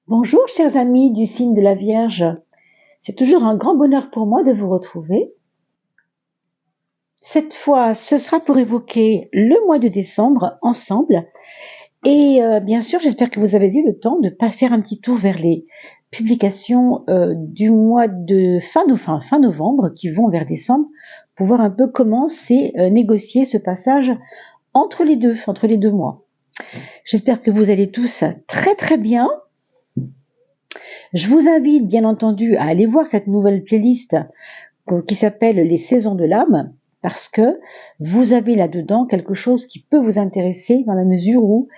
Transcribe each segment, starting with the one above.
Bonjour chers amis du signe de la Vierge, c'est toujours un grand bonheur pour moi de vous retrouver. Cette fois, ce sera pour évoquer le mois de décembre ensemble et bien sûr, j'espère que vous avez eu le temps de pas faire un petit tour vers les publications du mois de fin novembre qui vont vers décembre pour voir un peu comment c'est négocié ce passage entre les deux mois. J'espère que vous allez tous très très bien. Je vous invite bien entendu à aller voir cette nouvelle playlist qui s'appelle Les saisons de l'âme, parce que vous avez là-dedans quelque chose qui peut vous intéresser dans la mesure où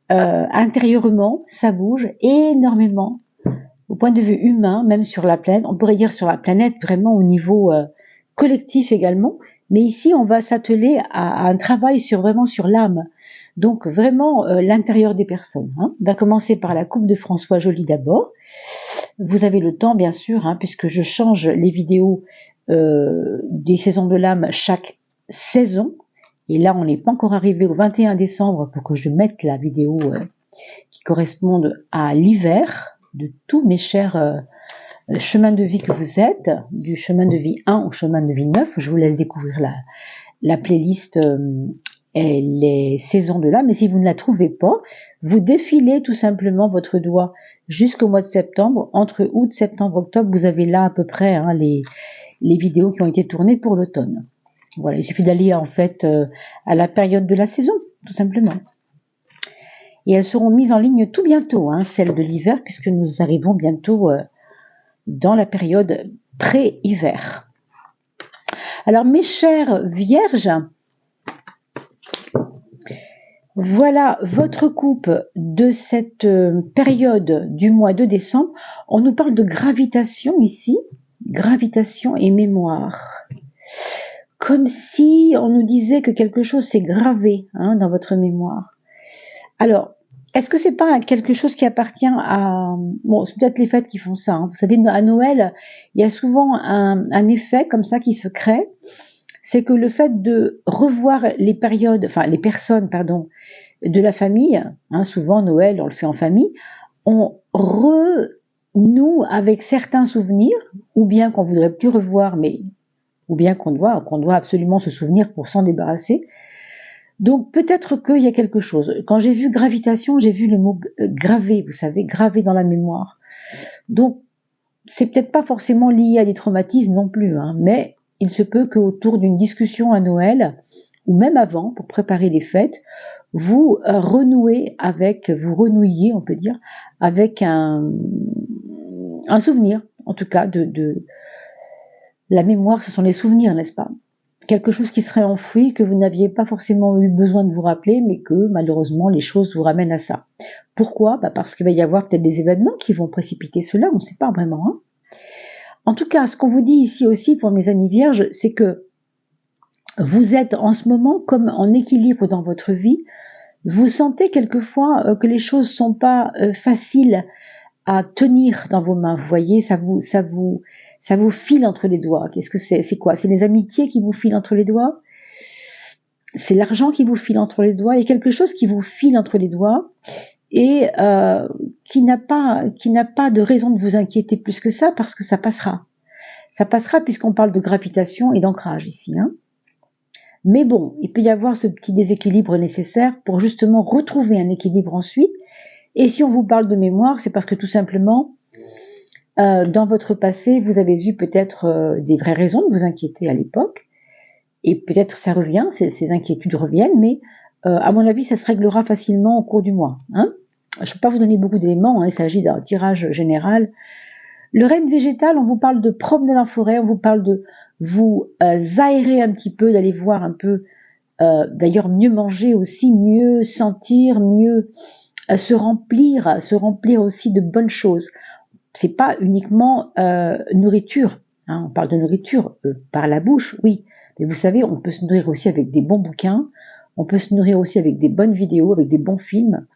intérieurement, ça bouge énormément au point de vue humain, même sur la planète. On pourrait dire sur la planète vraiment au niveau collectif également, mais ici on va s'atteler à un travail vraiment sur l'âme. Donc vraiment l'intérieur des personnes. On va commencer par la coupe de François Joly d'abord. Vous avez le temps bien sûr, puisque je change les vidéos des saisons de l'âme chaque saison. Et là, on n'est pas encore arrivé au 21 décembre pour que je mette la vidéo qui corresponde à l'hiver de tous mes chers chemins de vie que vous êtes, du chemin de vie 1 au chemin de vie 9. Je vous laisse découvrir la playlist et les saisons de l'âme. Mais si vous ne la trouvez pas, vous défilez tout simplement votre doigt jusqu'au mois de septembre. Entre août, septembre, octobre, vous avez là à peu près les vidéos qui ont été tournées pour l'automne. Voilà, il suffit d'aller en fait à la période de la saison, tout simplement. Et elles seront mises en ligne tout bientôt, celles de l'hiver, puisque nous arrivons bientôt dans la période pré-hiver. Alors mes chères vierges, voilà votre coupe de cette période du mois de décembre. On nous parle de gravitation ici, gravitation et mémoire. Comme si on nous disait que quelque chose s'est gravé dans votre mémoire. Alors, est-ce que c'est pas quelque chose qui appartient à... Bon, c'est peut-être les fêtes qui font ça. Vous savez, à Noël, il y a souvent un effet comme ça qui se crée. C'est que le fait de revoir les personnes, de la famille, souvent Noël, on le fait en famille, on renoue avec certains souvenirs, ou bien qu'on voudrait plus revoir, ou bien qu'on doit absolument se souvenir pour s'en débarrasser. Donc peut-être qu'il y a quelque chose. Quand j'ai vu gravitation, j'ai vu le mot gravé, vous savez, gravé dans la mémoire. Donc c'est peut-être pas forcément lié à des traumatismes non plus, mais il se peut qu'autour d'une discussion à Noël, ou même avant, pour préparer les fêtes, vous renouiez, on peut dire, avec un souvenir, en tout cas, de la mémoire, ce sont les souvenirs, n'est-ce pas? Quelque chose qui serait enfoui, que vous n'aviez pas forcément eu besoin de vous rappeler, mais que malheureusement les choses vous ramènent à ça. Pourquoi? Parce qu'il va y avoir peut-être des événements qui vont précipiter cela, on ne sait pas vraiment. En tout cas, ce qu'on vous dit ici aussi pour mes amis vierges, c'est que vous êtes en ce moment comme en équilibre dans votre vie. Vous sentez quelquefois que les choses ne sont pas faciles à tenir dans vos mains. Vous voyez, ça vous file entre les doigts. Qu'est-ce que c'est? C'est quoi? C'est les amitiés qui vous filent entre les doigts? C'est l'argent qui vous file entre les doigts? Il y a quelque chose qui vous file entre les doigts et qui n'a pas de raison de vous inquiéter plus que ça, parce que ça passera. Ça passera puisqu'on parle de gravitation et d'ancrage ici. Mais bon, il peut y avoir ce petit déséquilibre nécessaire pour justement retrouver un équilibre ensuite. Et si on vous parle de mémoire, c'est parce que tout simplement, dans votre passé, vous avez eu peut-être des vraies raisons de vous inquiéter à l'époque. Et peut-être ça revient, ces inquiétudes reviennent, mais à mon avis, ça se réglera facilement au cours du mois. Je ne peux pas vous donner beaucoup d'éléments, il s'agit d'un tirage général. Le règne végétal, on vous parle de promener dans la forêt, on vous parle de vous aérer un petit peu, d'aller voir un peu, d'ailleurs mieux manger aussi, mieux sentir, mieux se remplir aussi de bonnes choses. C'est pas uniquement nourriture, on parle de nourriture par la bouche, oui, mais vous savez, on peut se nourrir aussi avec des bons bouquins, on peut se nourrir aussi avec des bonnes vidéos, avec des bons films,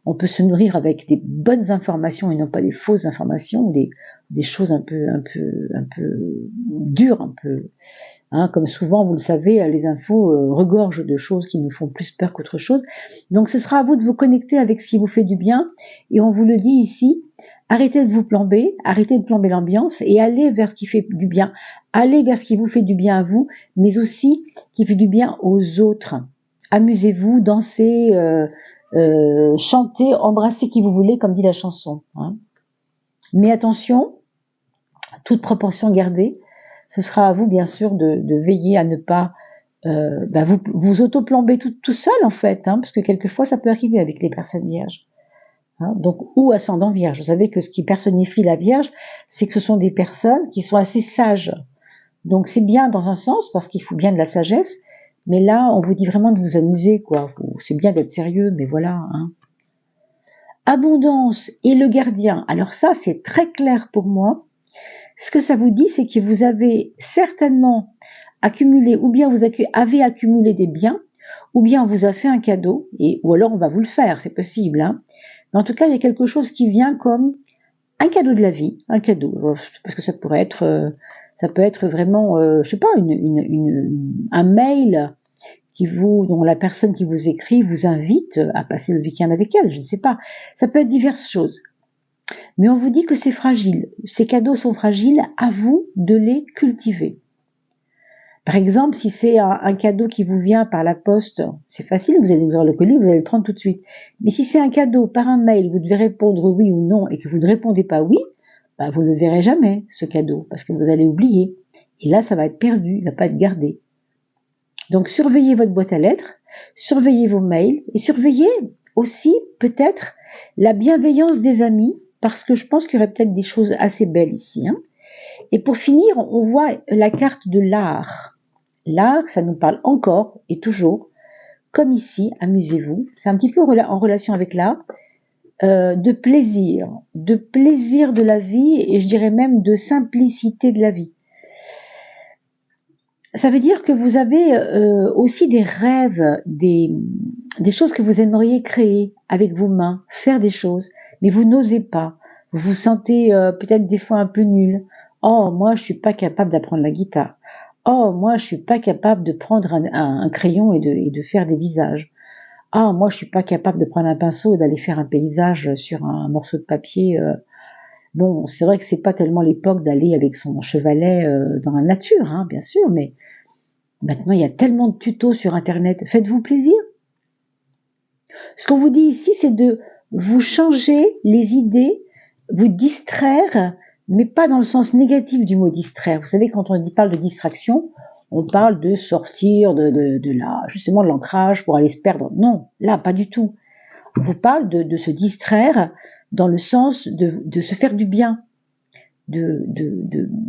on peut se nourrir avec des bonnes informations et non pas des fausses informations, des choses un peu dures, comme souvent, vous le savez, les infos regorgent de choses qui nous font plus peur qu'autre chose. Donc ce sera à vous de vous connecter avec ce qui vous fait du bien, et on vous le dit ici, Arrêtez de vous plomber, arrêtez de plomber l'ambiance et allez vers ce qui fait du bien. Allez vers ce qui vous fait du bien à vous, mais aussi qui fait du bien aux autres. Amusez-vous, dansez, chantez, embrassez qui vous voulez, comme dit la chanson. Hein. Mais attention, toute proportion gardée, ce sera à vous bien sûr de veiller à ne pas vous auto-plomber tout seul en fait, hein, parce que quelquefois ça peut arriver avec les personnes vierges. Hein, donc, ou ascendant vierge. Vous savez que ce qui personnifie la vierge, c'est que ce sont des personnes qui sont assez sages. Donc c'est bien dans un sens, parce qu'il faut bien de la sagesse, mais là, on vous dit vraiment de vous amuser, quoi. C'est bien d'être sérieux, mais voilà. Hein. Abondance et le gardien. Alors ça, c'est très clair pour moi. Ce que ça vous dit, c'est que vous avez certainement accumulé, ou bien vous avez accumulé des biens, ou bien on vous a fait un cadeau, ou alors on va vous le faire, c'est possible. Hein. Mais en tout cas, il y a quelque chose qui vient comme un cadeau de la vie, un cadeau, parce que ça peut être vraiment, je sais pas, un mail dont la personne qui vous écrit vous invite à passer le week-end avec elle, je ne sais pas. Ça peut être diverses choses. Mais on vous dit que c'est fragile. Ces cadeaux sont fragiles, à vous de les cultiver. Par exemple, si c'est un cadeau qui vous vient par la poste, c'est facile, vous allez ouvrir le colis, vous allez le prendre tout de suite. Mais si c'est un cadeau par un mail, vous devez répondre oui ou non et que vous ne répondez pas oui, vous ne le verrez jamais, ce cadeau, parce que vous allez oublier. Et là, ça va être perdu, il ne va pas être gardé. Donc, surveillez votre boîte à lettres, surveillez vos mails et surveillez aussi peut-être la bienveillance des amis, parce que je pense qu'il y aurait peut-être des choses assez belles ici. Hein. Et pour finir, on voit la carte de l'art. L'art, ça nous parle encore et toujours, comme ici, amusez-vous. C'est un petit peu en relation avec l'art, de plaisir de la vie et je dirais même de simplicité de la vie. Ça veut dire que vous avez aussi des rêves, des choses que vous aimeriez créer avec vos mains, faire des choses, mais vous n'osez pas. Vous vous sentez peut-être des fois un peu nul. Oh, moi, je suis pas capable d'apprendre la guitare. Oh, moi, je suis pas capable de prendre un crayon et de faire des visages. Ah, moi, je suis pas capable de prendre un pinceau et d'aller faire un paysage sur un morceau de papier. Bon, c'est vrai que c'est pas tellement l'époque d'aller avec son chevalet dans la nature, hein, bien sûr, mais maintenant, il y a tellement de tutos sur Internet. Faites-vous plaisir. Ce qu'on vous dit ici, c'est de vous changer les idées, vous distraire, mais pas dans le sens négatif du mot distraire. Vous savez, quand on parle de distraction, on parle de sortir justement de l'ancrage pour aller se perdre. Non, là, pas du tout. On vous parle de se distraire dans le sens de se faire du bien, de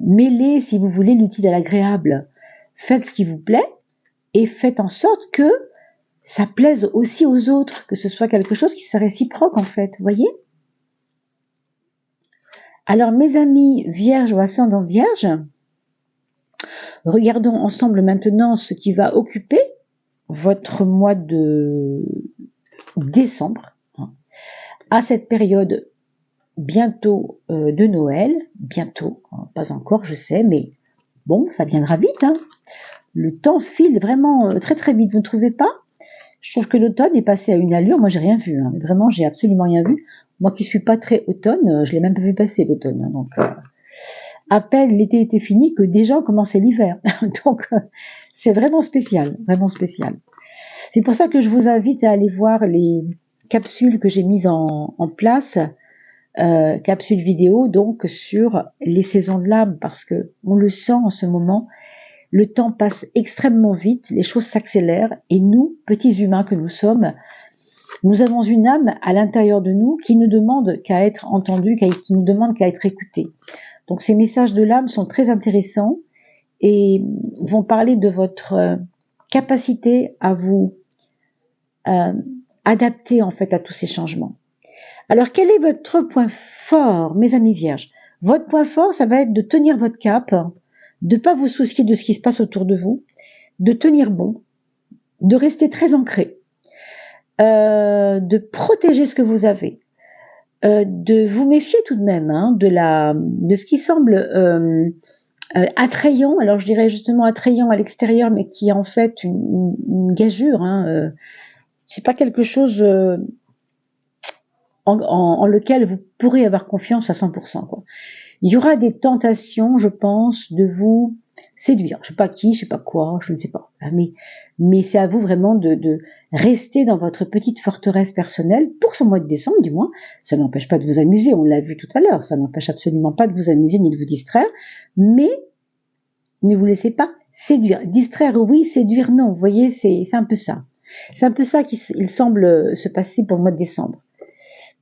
mêler, si vous voulez, l'utile à l'agréable. Faites ce qui vous plaît et faites en sorte que ça plaise aussi aux autres, que ce soit quelque chose qui soit réciproque en fait, vous voyez ? Alors mes amis vierges ou ascendant vierge, regardons ensemble maintenant ce qui va occuper votre mois de décembre, à cette période bientôt de Noël, bientôt, pas encore je sais, mais bon, ça viendra vite. Hein. Le temps file vraiment très très vite, vous ne trouvez pas ? Je trouve que l'automne est passé à une allure, moi j'ai rien vu, hein. Vraiment j'ai absolument rien vu. Moi qui suis pas très automne, je l'ai même pas vu passer l'automne. Hein. Donc à peine l'été était fini que déjà on commençait l'hiver. Donc c'est vraiment spécial, vraiment spécial. C'est pour ça que je vous invite à aller voir les capsules que j'ai mises en place, capsules vidéo donc sur les saisons de l'âme, parce que on le sent en ce moment. Le temps passe extrêmement vite, les choses s'accélèrent et nous, petits humains que nous sommes, nous avons une âme à l'intérieur de nous qui ne demande qu'à être entendue, qui ne demande qu'à être écoutée. Donc ces messages de l'âme sont très intéressants et vont parler de votre capacité à vous adapter en fait à tous ces changements. Alors quel est votre point fort, mes amis vierges ? Votre point fort, ça va être de tenir votre cap, de ne pas vous soucier de ce qui se passe autour de vous, de tenir bon, de rester très ancré, de protéger ce que vous avez, de vous méfier tout de même de ce qui semble attrayant, alors je dirais justement attrayant à l'extérieur, mais qui est en fait une gageure. C'est pas quelque chose en lequel vous pourrez avoir confiance à 100%, quoi. Il y aura des tentations, je pense, de vous séduire. Je sais pas qui, je sais pas quoi, je ne sais pas. Mais c'est à vous vraiment de rester dans votre petite forteresse personnelle, pour ce mois de décembre du moins. Ça n'empêche pas de vous amuser, on l'a vu tout à l'heure, ça n'empêche absolument pas de vous amuser ni de vous distraire, mais ne vous laissez pas séduire. Distraire, oui, séduire, non. Vous voyez, c'est un peu ça. C'est un peu ça qu'il semble se passer pour le mois de décembre.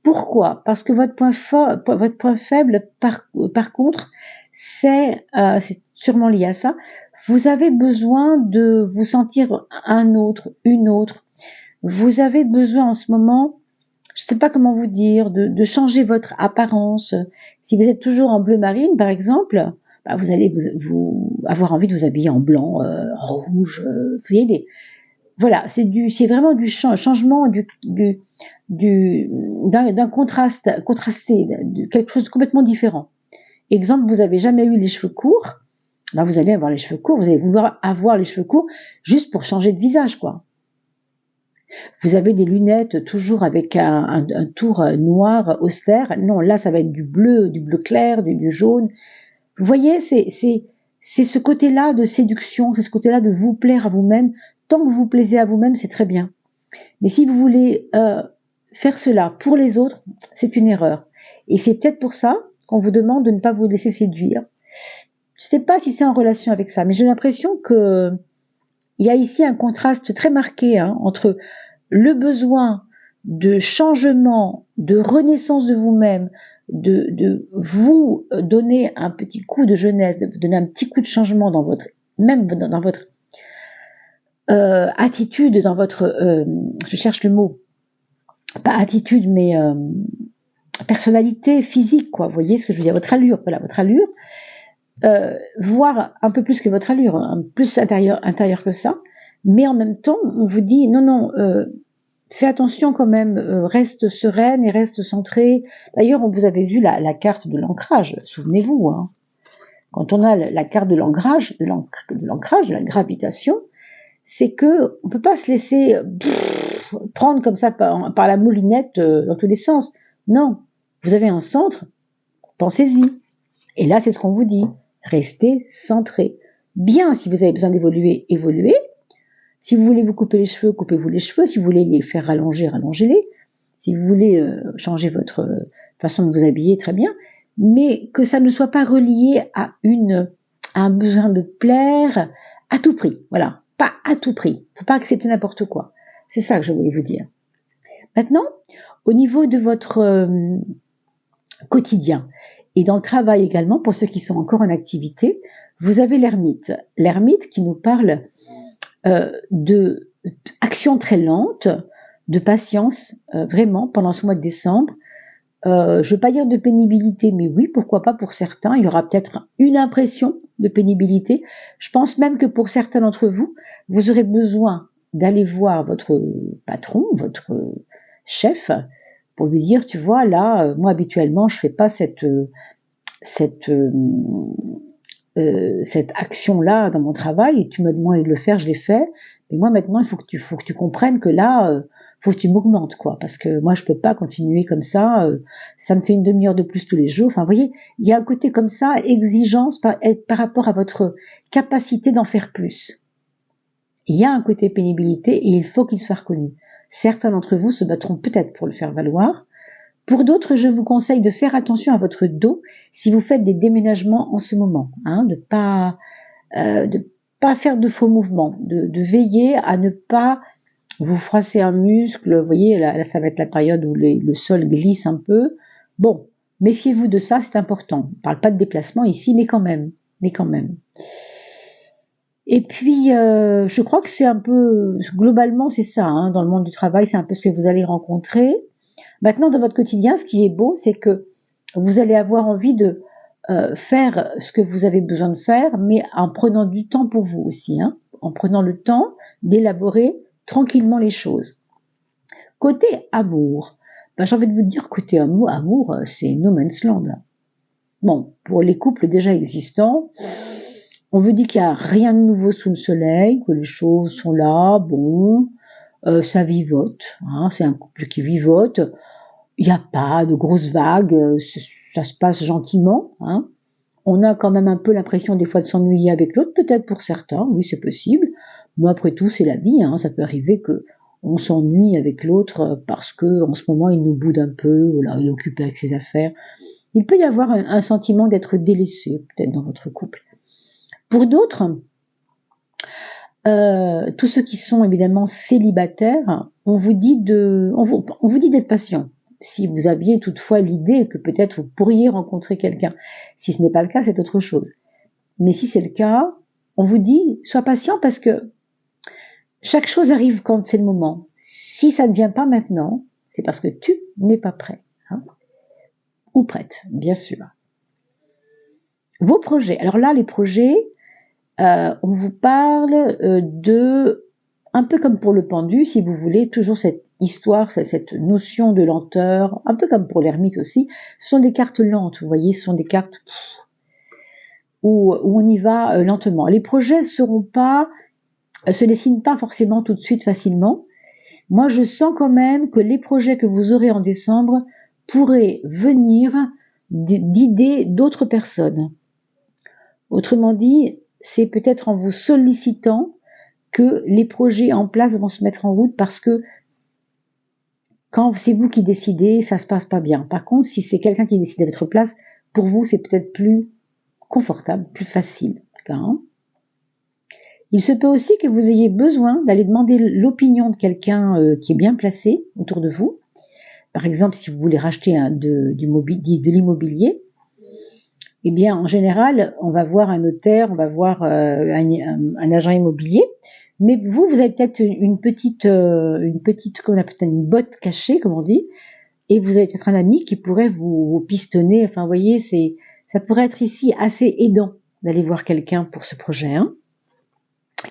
Pourquoi? Parce que votre point faible, par contre, c'est sûrement lié à ça. Vous avez besoin de vous sentir un autre, une autre. Vous avez besoin en ce moment, je ne sais pas comment vous dire, de changer votre apparence. Si vous êtes toujours en bleu marine, par exemple, bah vous allez vous avoir envie de vous habiller en blanc, en rouge. Vous voyez voilà, c'est vraiment du changement d'un contrasté, de quelque chose de complètement différent. Exemple, vous avez jamais eu les cheveux courts, ben vous allez avoir les cheveux courts, vous allez vouloir avoir les cheveux courts juste pour changer de visage, quoi. Vous avez des lunettes toujours avec un tour noir austère. Non, là, ça va être du bleu clair, du jaune. Vous voyez, c'est ce côté-là de séduction, c'est ce côté-là de vous plaire à vous-même. Tant que vous vous plaisez à vous-même, c'est très bien. Mais si vous voulez faire cela pour les autres, c'est une erreur. Et c'est peut-être pour ça qu'on vous demande de ne pas vous laisser séduire. Je ne sais pas si c'est en relation avec ça, mais j'ai l'impression que il y a ici un contraste très marqué entre le besoin de changement, de renaissance de vous-même, de vous donner un petit coup de jeunesse, de vous donner un petit coup de changement dans votre attitude, dans votre je cherche le mot, pas attitude mais personnalité physique, quoi. Vous voyez ce que je veux dire, votre allure, voilà, votre allure, voire un peu plus que votre allure, plus intérieur que ça, mais en même temps on vous dit non, fais attention quand même, reste sereine et reste centrée. D'ailleurs, vous avez vu la carte de l'ancrage, souvenez-vous, quand on a la carte de l'ancrage, de la gravitation, c'est que on peut pas se laisser prendre comme ça par la moulinette dans tous les sens. Non, vous avez un centre, pensez-y. Et là, c'est ce qu'on vous dit, restez centré. Bien, si vous avez besoin d'évoluer, évoluez. Si vous voulez vous couper les cheveux, coupez-vous les cheveux. Si vous voulez les faire rallonger, rallongez-les. Si vous voulez changer votre façon de vous habiller, très bien. Mais que ça ne soit pas relié à un besoin de plaire à tout prix. Voilà, pas à tout prix. Faut pas accepter n'importe quoi. C'est ça que je voulais vous dire. Maintenant, au niveau de votre quotidien et dans le travail également, pour ceux qui sont encore en activité, vous avez l'ermite. L'ermite qui nous parle de action très lente, de patience, vraiment, pendant ce mois de décembre. Je ne veux pas dire de pénibilité, mais oui, pourquoi pas pour certains, il y aura peut-être une impression de pénibilité. Je pense même que pour certains d'entre vous, vous aurez besoin d'aller voir votre patron, votre chef, pour lui dire, tu vois, là, moi habituellement, je fais pas cette action-là dans mon travail, et tu m'as demandé de le faire, je l'ai fait, mais moi maintenant, il faut que tu comprennes que là, faut que tu m'augmentes, quoi, parce que moi je peux pas continuer comme ça, ça me fait une demi-heure de plus tous les jours. Enfin, vous voyez, il y a un côté comme ça, exigence par rapport à votre capacité d'en faire plus. Il y a un côté pénibilité et il faut qu'il soit reconnu. Certains d'entre vous se battront peut-être pour le faire valoir. Pour d'autres, je vous conseille de faire attention à votre dos si vous faites des déménagements en ce moment, de pas faire de faux mouvements, de veiller à ne pas vous froisser un muscle. Vous voyez, là ça va être la période où le sol glisse un peu. Bon, méfiez-vous de ça, c'est important. On ne parle pas de déplacement ici, mais quand même. Et puis, je crois que c'est un peu, globalement, c'est ça, dans le monde du travail, c'est un peu ce que vous allez rencontrer. Maintenant, dans votre quotidien, ce qui est beau, c'est que vous allez avoir envie de faire ce que vous avez besoin de faire, mais en prenant du temps pour vous aussi, en prenant le temps d'élaborer tranquillement les choses. Côté amour, j'ai envie de vous dire, côté amour, c'est no man's land. Bon, pour les couples déjà existants, on vous dit qu'il n'y a rien de nouveau sous le soleil, que les choses sont là, bon, ça vivote, c'est un couple qui vivote. il n'y a pas de grosses vagues, ça se passe gentiment, hein. On a quand même un peu l'impression des fois de s'ennuyer avec l'autre, peut-être pour certains, oui c'est possible. Mais après tout c'est la vie, hein, ça peut arriver qu'on s'ennuie avec l'autre parce qu'en ce moment il nous boude un peu, voilà, il est occupé avec ses affaires. Il peut y avoir un sentiment d'être délaissé, peut-être dans votre couple. Pour d'autres, tous ceux qui sont évidemment célibataires, on vous dit d'être patient. Si vous aviez toutefois l'idée que peut-être vous pourriez rencontrer quelqu'un. Si ce n'est pas le cas, c'est autre chose. Mais si c'est le cas, on vous dit, sois patient parce que chaque chose arrive quand c'est le moment. Si ça ne vient pas maintenant, c'est parce que tu n'es pas prêt. Hein, ou prête, bien sûr. Vos projets. Alors là, les projets, on vous parle de, un peu comme pour le pendu, si vous voulez, toujours cette histoire, cette notion de lenteur, un peu comme pour l'ermite aussi, ce sont des cartes lentes, vous voyez, ce sont des cartes où on y va lentement. Les projets se dessinent pas forcément tout de suite facilement. Moi, je sens quand même que les projets que vous aurez en décembre pourraient venir d'idées d'autres personnes. Autrement dit, c'est peut-être en vous sollicitant que les projets en place vont se mettre en route parce que quand c'est vous qui décidez, ça se passe pas bien. Par contre, si c'est quelqu'un qui décide à votre place, pour vous, c'est peut-être plus confortable, plus facile. Hein. Il se peut aussi que vous ayez besoin d'aller demander l'opinion de quelqu'un qui est bien placé autour de vous. Par exemple, si vous voulez racheter de l'immobilier, eh bien, en général, on va voir un notaire, on va voir un agent immobilier, mais vous avez peut-être une petite, comment on appelle ça, une botte cachée, comme on dit, et vous avez peut-être un ami qui pourrait vous pistonner. Enfin, vous voyez, ça pourrait être ici assez aidant d'aller voir quelqu'un pour ce projet, hein,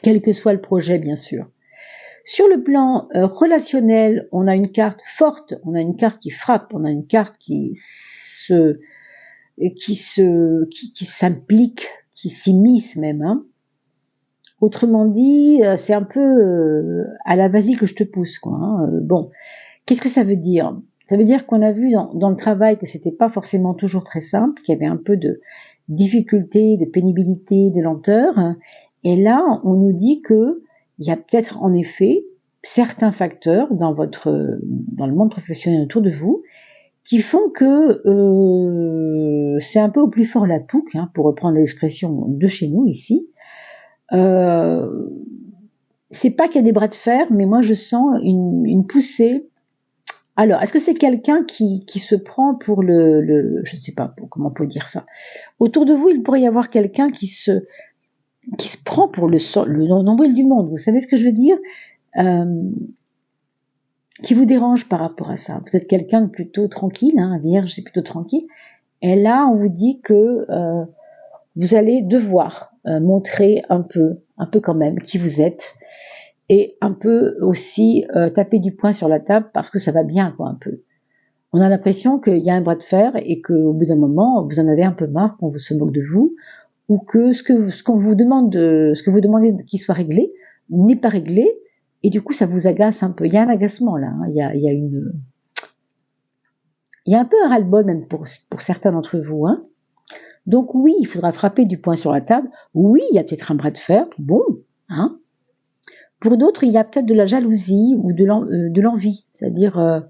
quel que soit le projet, bien sûr. Sur le plan relationnel, on a une carte forte, on a une carte qui frappe, on a une carte qui s'implique, qui s'immisce même. Hein. Autrement dit, c'est un peu à la vas-y que je te pousse, quoi. Hein. Bon, qu'est-ce que ça veut dire ? Ça veut dire qu'on a vu dans le travail que c'était pas forcément toujours très simple, qu'il y avait un peu de difficulté, de pénibilité, de lenteur. Et là, on nous dit que il y a peut-être en effet certains facteurs dans le monde professionnel autour de vous qui font que c'est un peu au plus fort la touque, hein, pour reprendre l'expression de chez nous ici. C'est pas qu'il y a des bras de fer, mais moi je sens une poussée. Alors, est-ce que c'est quelqu'un qui se prend pour je ne sais pas comment on peut dire ça. Autour de vous, il pourrait y avoir quelqu'un qui se prend pour le nombril du monde. Vous savez ce que je veux dire ? Qui vous dérange par rapport à ça. Vous êtes quelqu'un de plutôt tranquille, hein, vierge, c'est plutôt tranquille. Et là, on vous dit que vous allez devoir montrer un peu quand même qui vous êtes, et un peu aussi taper du poing sur la table parce que ça va bien, quoi, un peu. On a l'impression qu'il y a un bras de fer et qu'au bout d'un moment, vous en avez un peu marre qu'on se moque de vous, ou que ce que vous demandez qu'il soit réglé n'est pas réglé, et du coup ça vous agace un peu. Il y a un agacement là, hein. Il y a un peu un ras-le-bol même pour certains d'entre vous, hein. Donc oui, il faudra frapper du poing sur la table. Oui, il y a peut-être un bras de fer, bon, hein. Pour d'autres, il y a peut-être de la jalousie ou de l'envie, c'est-à-dire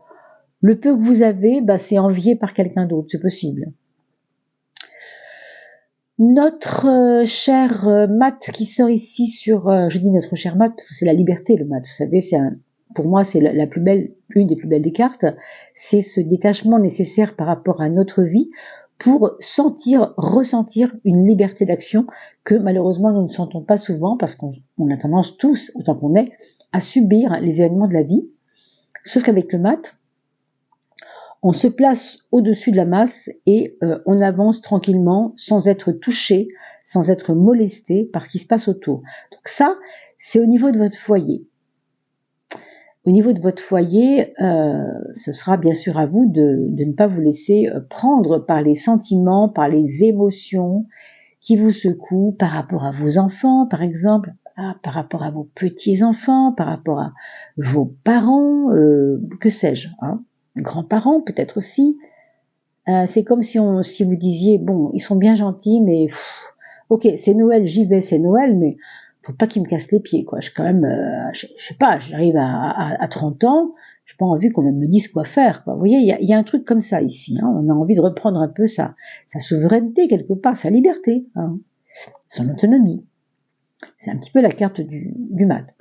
le peu que vous avez, c'est envié par quelqu'un d'autre, c'est possible. Notre cher Matt qui sort ici je dis notre cher Matt parce que c'est la liberté, le Matt, vous savez, pour moi c'est une des plus belles des cartes, c'est ce détachement nécessaire par rapport à notre vie pour ressentir une liberté d'action que malheureusement nous ne sentons pas souvent parce qu'on a tendance tous, autant qu'on est, à subir les événements de la vie, sauf qu'avec le Matt, on se place au-dessus de la masse et on avance tranquillement sans être touché, sans être molesté par ce qui se passe autour. Donc ça, c'est au niveau de votre foyer. Au niveau de votre foyer, ce sera bien sûr à vous de ne pas vous laisser prendre par les sentiments, par les émotions qui vous secouent par rapport à vos enfants, par exemple, par rapport à vos petits-enfants, par rapport à vos parents, que sais-je, hein. grands-parents peut-être aussi. C'est comme si vous disiez, bon, ils sont bien gentils, mais ok, c'est Noël, j'y vais, c'est Noël, mais faut pas qu'ils me cassent les pieds, quoi. Je quand même, je sais pas, j'arrive à 30 ans, j'ai pas envie qu'on me dise quoi faire, quoi. Vous voyez, il y a un truc comme ça ici, hein. On a envie de reprendre un peu sa souveraineté quelque part, sa liberté, hein, son autonomie. C'est un petit peu la carte du mat.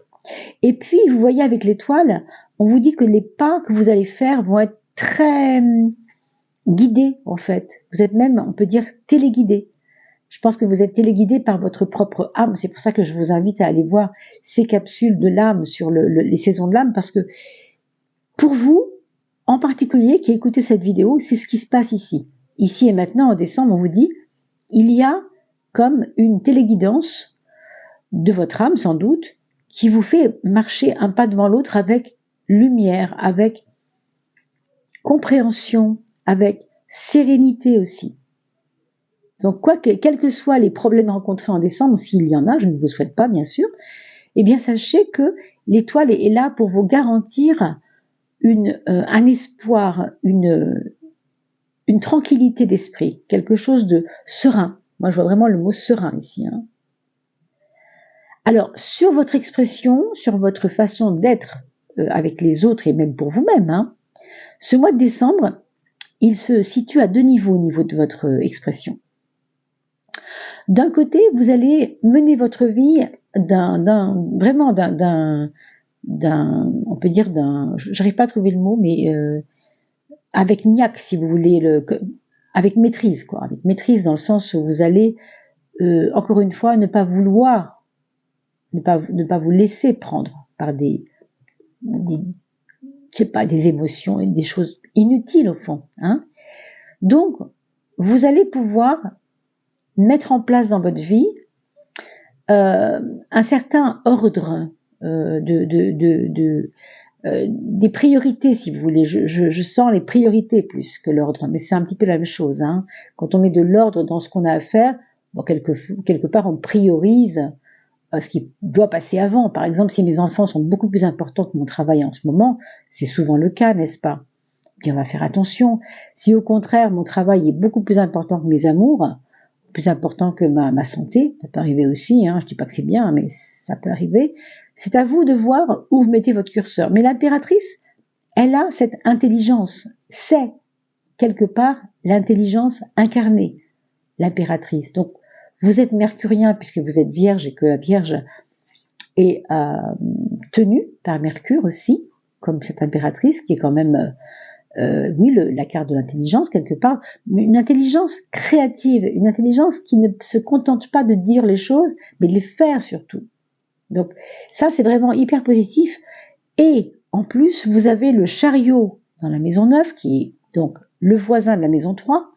Et puis, vous voyez avec l'étoile, on vous dit que les pas que vous allez faire vont être très guidés, en fait. Vous êtes même, on peut dire, téléguidés. Je pense que vous êtes téléguidés par votre propre âme. C'est pour ça que je vous invite à aller voir ces capsules de l'âme sur les saisons de l'âme, parce que pour vous, en particulier, qui écoutez cette vidéo, c'est ce qui se passe ici. Ici et maintenant, en décembre, on vous dit, il y a comme une téléguidance de votre âme, sans doute, qui vous fait marcher un pas devant l'autre avec lumière, avec compréhension, avec sérénité aussi. Donc, quels que soient les problèmes rencontrés en décembre, s'il y en a, je ne vous souhaite pas, bien sûr, eh bien, sachez que l'étoile est là pour vous garantir un espoir, une tranquillité d'esprit, quelque chose de serein. Moi, je vois vraiment le mot serein ici, hein. Alors, sur votre expression, sur votre façon d'être avec les autres et même pour vous-même, hein, ce mois de décembre, il se situe à 2 niveaux au niveau de votre expression. D'un côté, vous allez mener votre vie on peut dire j'arrive pas à trouver le mot, mais avec niaque, si vous voulez, avec maîtrise, quoi, avec maîtrise dans le sens où vous allez, encore une fois, ne pas vous laisser prendre par des émotions et des choses inutiles au fond, hein. Donc, vous allez pouvoir mettre en place dans votre vie un certain ordre des priorités, si vous voulez. Je sens les priorités plus que l'ordre, mais c'est un petit peu la même chose, hein. Quand on met de l'ordre dans ce qu'on a à faire, bon, quelque part on priorise ce qui doit passer avant. Par exemple, si mes enfants sont beaucoup plus importants que mon travail en ce moment, c'est souvent le cas, n'est-ce pas? Puis on va faire attention. Si au contraire mon travail est beaucoup plus important que mes amours, plus important que ma santé, ça peut arriver aussi, hein, je dis pas que c'est bien, mais ça peut arriver, c'est à vous de voir où vous mettez votre curseur. Mais l'impératrice, elle a cette intelligence, c'est quelque part l'intelligence incarnée, l'impératrice. Donc, vous êtes mercurien puisque vous êtes vierge et que la vierge est tenue par Mercure aussi, comme cette impératrice qui est quand même, la carte de l'intelligence quelque part, mais une intelligence créative, une intelligence qui ne se contente pas de dire les choses, mais de les faire surtout. Donc ça, c'est vraiment hyper positif. Et en plus, vous avez le chariot dans la maison 9, qui est donc le voisin de la maison 3,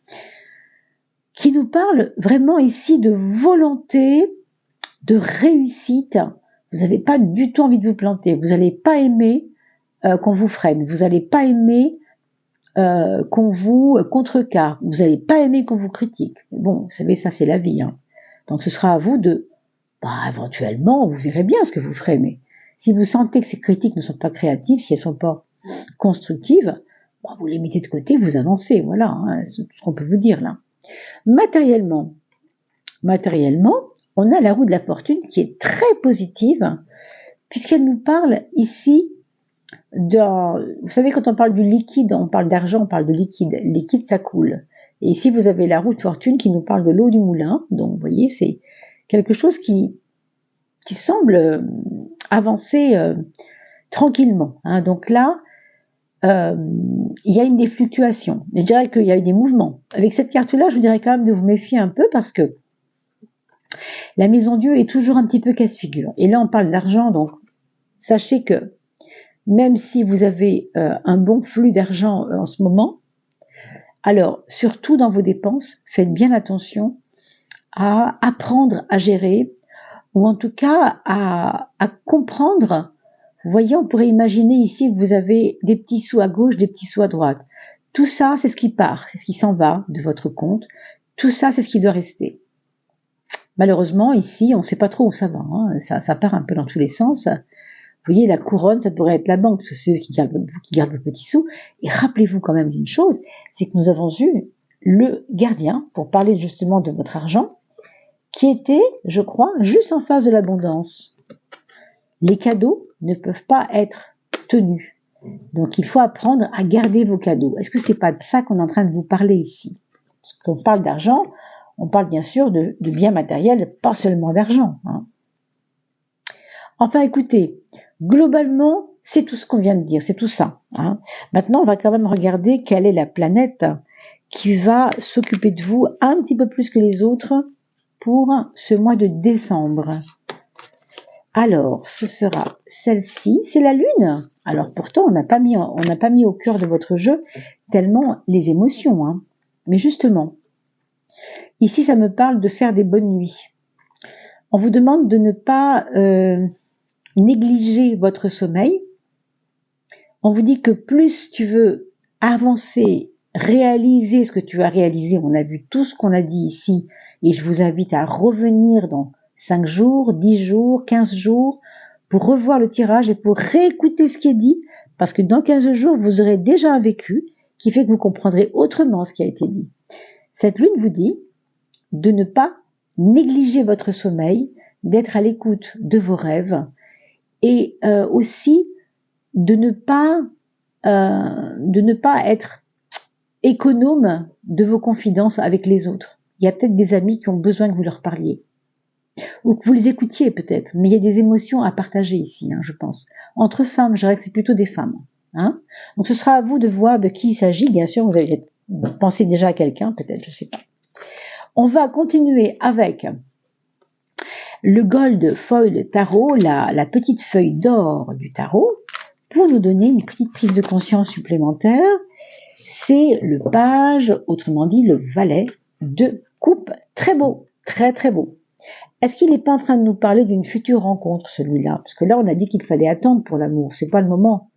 qui nous parle vraiment ici de volonté, de réussite. Vous n'avez pas du tout envie de vous planter. Vous n'allez pas aimer qu'on vous freine. Vous n'allez pas aimer qu'on vous contrecarre. Vous n'allez pas aimer qu'on vous critique. Mais bon, vous savez, ça c'est la vie, hein. Donc ce sera à vous de, éventuellement, vous verrez bien ce que vous ferez, mais si vous sentez que ces critiques ne sont pas créatives, si elles ne sont pas constructives, vous les mettez de côté, vous avancez, voilà, hein, c'est tout ce qu'on peut vous dire là. Matériellement, on a la roue de la fortune qui est très positive, puisqu'elle nous parle ici vous savez, quand on parle du liquide, on parle d'argent, on parle de liquide. Liquide, ça coule. Et ici, vous avez la roue de fortune qui nous parle de l'eau du moulin. Donc, vous voyez, c'est quelque chose qui semble avancer tranquillement, hein. Donc là, il y a des fluctuations. Je dirais qu'il y a eu des mouvements. Avec cette carte-là, je vous dirais quand même de vous méfier un peu parce que la maison Dieu est toujours un petit peu casse-figure. Et là, on parle d'argent, donc sachez que même si vous avez un bon flux d'argent en ce moment, alors surtout dans vos dépenses, faites bien attention à apprendre à gérer, ou en tout cas à comprendre. Vous voyez, on pourrait imaginer ici que vous avez des petits sous à gauche, des petits sous à droite. Tout ça, c'est ce qui part, c'est ce qui s'en va de votre compte. Tout ça, c'est ce qui doit rester. Malheureusement, ici, on ne sait pas trop où ça va, hein. Ça part un peu dans tous les sens. Vous voyez, la couronne, ça pourrait être la banque, parce que c'est eux qui gardent vos petits sous. Et rappelez-vous quand même d'une chose, c'est que nous avons eu le gardien, pour parler justement de votre argent, qui était, je crois, juste en face de l'abondance. Les cadeaux ne peuvent pas être tenus. Donc, il faut apprendre à garder vos cadeaux. Est-ce que c'est pas de ça qu'on est en train de vous parler ici? Parce qu'on parle d'argent, on parle bien sûr de biens matériels, pas seulement d'argent. Enfin, écoutez, globalement, c'est tout ce qu'on vient de dire, c'est tout ça. Maintenant, on va quand même regarder quelle est la planète qui va s'occuper de vous un petit peu plus que les autres pour ce mois de décembre. Alors, ce sera celle-ci, c'est la Lune. Alors pourtant, on n'a pas mis au cœur de votre jeu tellement les émotions. Mais justement, ici, ça me parle de faire des bonnes nuits. On vous demande de ne pas négliger votre sommeil. On vous dit que plus tu veux avancer, réaliser ce que tu as réalisé, on a vu tout ce qu'on a dit ici, et je vous invite à revenir dans 5 jours, 10 jours, 15 jours, pour revoir le tirage et pour réécouter ce qui est dit, parce que dans 15 jours, vous aurez déjà un vécu qui fait que vous comprendrez autrement ce qui a été dit. Cette lune vous dit de ne pas négliger votre sommeil, d'être à l'écoute de vos rêves, et aussi de ne pas être économe de vos confidences avec les autres. Il y a peut-être des amis qui ont besoin que vous leur parliez, ou que vous les écoutiez peut-être, mais il y a des émotions à partager ici, je pense. Entre femmes, je dirais que c'est plutôt des femmes. Donc ce sera à vous de voir de qui il s'agit. Bien sûr, vous avez pensé déjà à quelqu'un, peut-être, je ne sais pas. On va continuer avec le Gold Foil Tarot, la petite feuille d'or du tarot, pour nous donner une petite prise de conscience supplémentaire. C'est le page, autrement dit le valet de coupe. Très beau, très très beau. Est-ce qu'il n'est pas en train de nous parler d'une future rencontre, celui-là? Parce que là, on a dit qu'il fallait attendre pour l'amour, c'est pas le moment.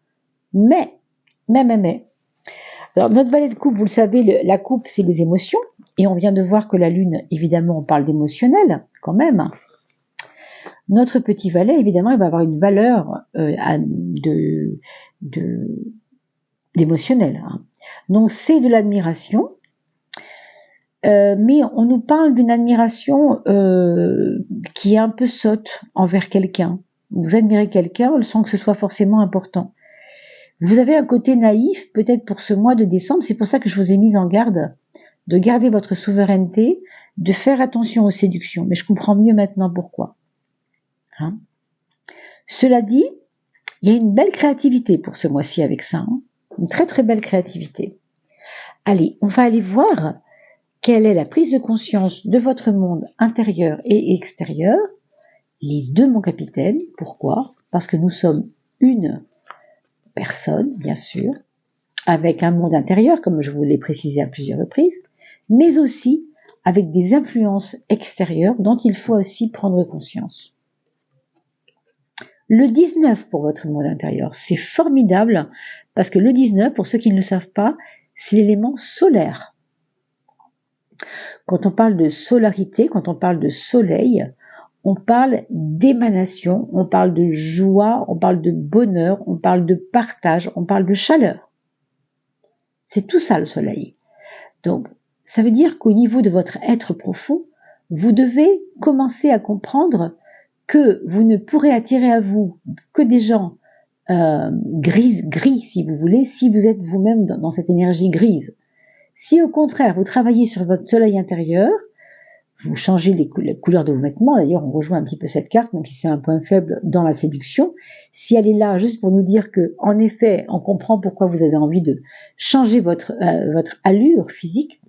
Mais. Alors, notre valet de coupe, vous le savez, la coupe, c'est les émotions. Et on vient de voir que la lune, évidemment, on parle d'émotionnel, quand même. Notre petit valet, évidemment, il va avoir une valeur d'émotionnel. Donc, c'est de l'admiration. Mais on nous parle d'une admiration qui est un peu sotte envers quelqu'un. Vous admirez quelqu'un sans que ce soit forcément important. Vous avez un côté naïf, peut-être pour ce mois de décembre, c'est pour ça que je vous ai mis en garde de garder votre souveraineté, de faire attention aux séductions. Mais je comprends mieux maintenant pourquoi. Cela dit, il y a une belle créativité pour ce mois-ci avec ça. Une très très belle créativité. Allez, on va aller voir quelle est la prise de conscience de votre monde intérieur et extérieur. Les deux, mon capitaine. Pourquoi? Parce que nous sommes une personne, bien sûr, avec un monde intérieur, comme je vous l'ai précisé à plusieurs reprises, mais aussi avec des influences extérieures dont il faut aussi prendre conscience. Le 19 pour votre monde intérieur, c'est formidable, parce que le 19, pour ceux qui ne le savent pas, c'est l'élément solaire. Quand on parle de solarité, quand on parle de soleil, on parle d'émanation, on parle de joie, on parle de bonheur, on parle de partage, on parle de chaleur. C'est tout ça le soleil. Donc, ça veut dire qu'au niveau de votre être profond, vous devez commencer à comprendre que vous ne pourrez attirer à vous que des gens gris si vous voulez, si vous êtes vous-même dans cette énergie grise. Si au contraire, vous travaillez sur votre soleil intérieur, vous changez les couleurs de vos vêtements, d'ailleurs on rejoint un petit peu cette carte, même si c'est un point faible dans la séduction, si elle est là juste pour nous dire que, en effet, on comprend pourquoi vous avez envie de changer votre allure physique.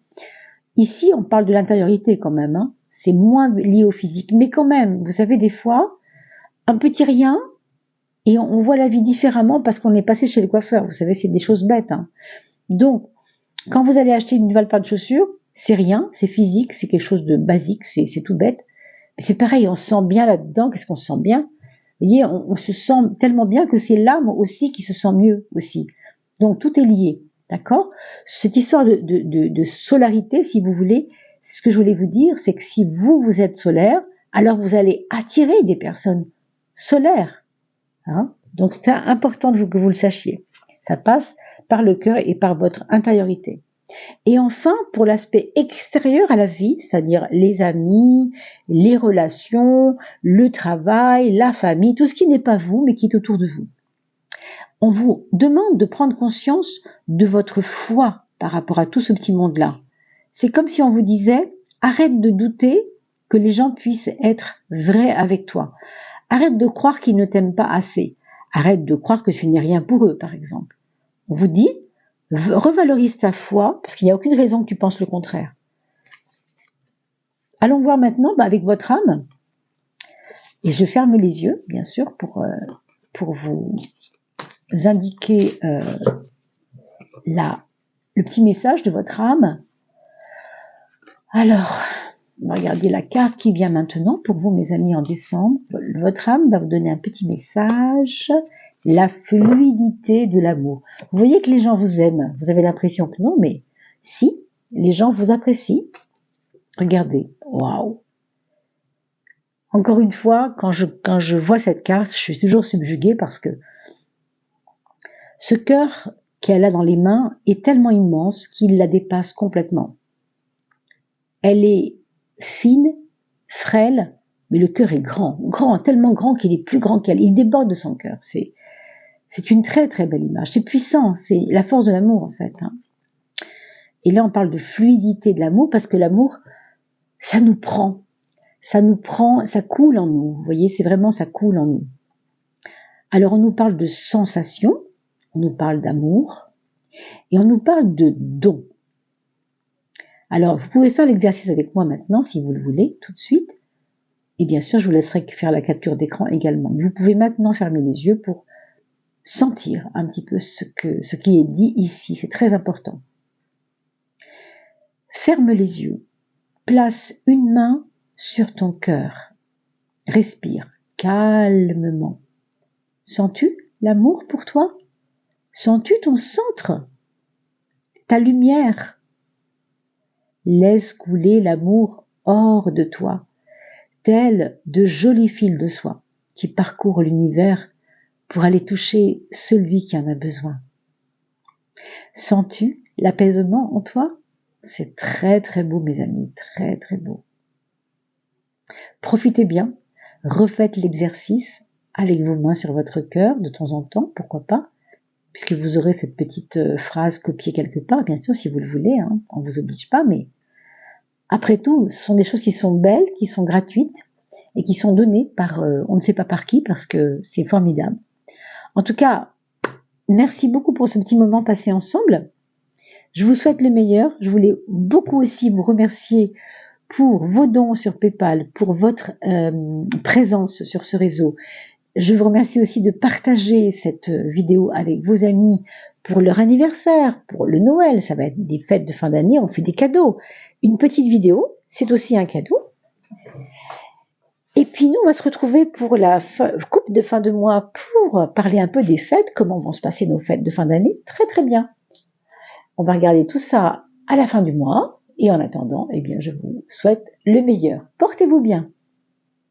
Ici, on parle de l'intériorité quand même, c'est moins lié au physique, mais quand même, vous savez, des fois, un petit rien, et on voit la vie différemment parce qu'on est passé chez le coiffeur, vous savez, c'est des choses bêtes. Donc, quand vous allez acheter une nouvelle paire de chaussures, c'est rien, c'est physique, c'est quelque chose de basique, c'est tout bête. Mais c'est pareil, on se sent bien là-dedans, qu'est-ce qu'on se sent bien? Vous voyez, on se sent tellement bien que c'est l'âme aussi qui se sent mieux aussi. Donc tout est lié, d'accord? Cette histoire de solarité, si vous voulez, ce que je voulais vous dire, c'est que si vous êtes solaire, alors vous allez attirer des personnes solaires. Donc c'est important que vous le sachiez. Ça passe par le cœur et par votre intériorité. Et enfin, pour l'aspect extérieur à la vie, c'est-à-dire les amis, les relations, le travail, la famille, tout ce qui n'est pas vous, mais qui est autour de vous. On vous demande de prendre conscience de votre foi par rapport à tout ce petit monde-là. C'est comme si on vous disait, arrête de douter que les gens puissent être vrais avec toi. Arrête de croire qu'ils ne t'aiment pas assez. Arrête de croire que tu n'es rien pour eux, par exemple. On vous dit, revalorise ta foi, parce qu'il n'y a aucune raison que tu penses le contraire. Allons voir maintenant avec votre âme. Et je ferme les yeux, bien sûr, pour vous indiquer le petit message de votre âme. Alors, on va regarder la carte qui vient maintenant pour vous, mes amis, en décembre. Votre âme va vous donner un petit message. La fluidité de l'amour. Vous voyez que les gens vous aiment. Vous avez l'impression que non, mais si, les gens vous apprécient. Regardez, waouh. Encore une fois, quand je vois cette carte, je suis toujours subjuguée parce que ce cœur qu'elle a dans les mains est tellement immense qu'il la dépasse complètement. Elle est fine, frêle, mais le cœur est grand, tellement grand qu'il est plus grand qu'elle. Il déborde de son cœur. C'est une très très belle image. C'est puissant, c'est la force de l'amour en fait. Et là, on parle de fluidité de l'amour parce que l'amour, ça nous prend, ça coule en nous. Vous voyez, c'est vraiment ça coule en nous. Alors, on nous parle de sensation, on nous parle d'amour et on nous parle de don. Alors, vous pouvez faire l'exercice avec moi maintenant, si vous le voulez, tout de suite. Et bien sûr, je vous laisserai faire la capture d'écran également. Mais vous pouvez maintenant fermer les yeux pour sentir un petit peu ce qui est dit ici. C'est très important. Ferme les yeux. Place une main sur ton cœur. Respire calmement. Sens-tu l'amour pour toi? Sens-tu ton centre? Ta lumière? Laisse couler l'amour hors de toi, tel de jolis fils de soie qui parcourent l'univers pour aller toucher celui qui en a besoin. Sens-tu l'apaisement en toi? C'est très très beau, mes amis, très très beau. Profitez bien, refaites l'exercice avec vos mains sur votre cœur de temps en temps, pourquoi pas, puisque vous aurez cette petite phrase copiée quelque part, bien sûr, si vous le voulez, on ne vous oblige pas, mais après tout, ce sont des choses qui sont belles, qui sont gratuites et qui sont données par on ne sait pas par qui, parce que c'est formidable. En tout cas, merci beaucoup pour ce petit moment passé ensemble. Je vous souhaite le meilleur. Je voulais beaucoup aussi vous remercier pour vos dons sur PayPal, pour votre présence sur ce réseau. Je vous remercie aussi de partager cette vidéo avec vos amis pour leur anniversaire, pour le Noël. Ça va être des fêtes de fin d'année, on fait des cadeaux. Une petite vidéo, c'est aussi un cadeau. Et puis nous, on va se retrouver pour la coupe de fin de mois pour parler un peu des fêtes, comment vont se passer nos fêtes de fin d'année. Très très bien. On va regarder tout ça à la fin du mois. Et en attendant, eh bien, je vous souhaite le meilleur. Portez-vous bien.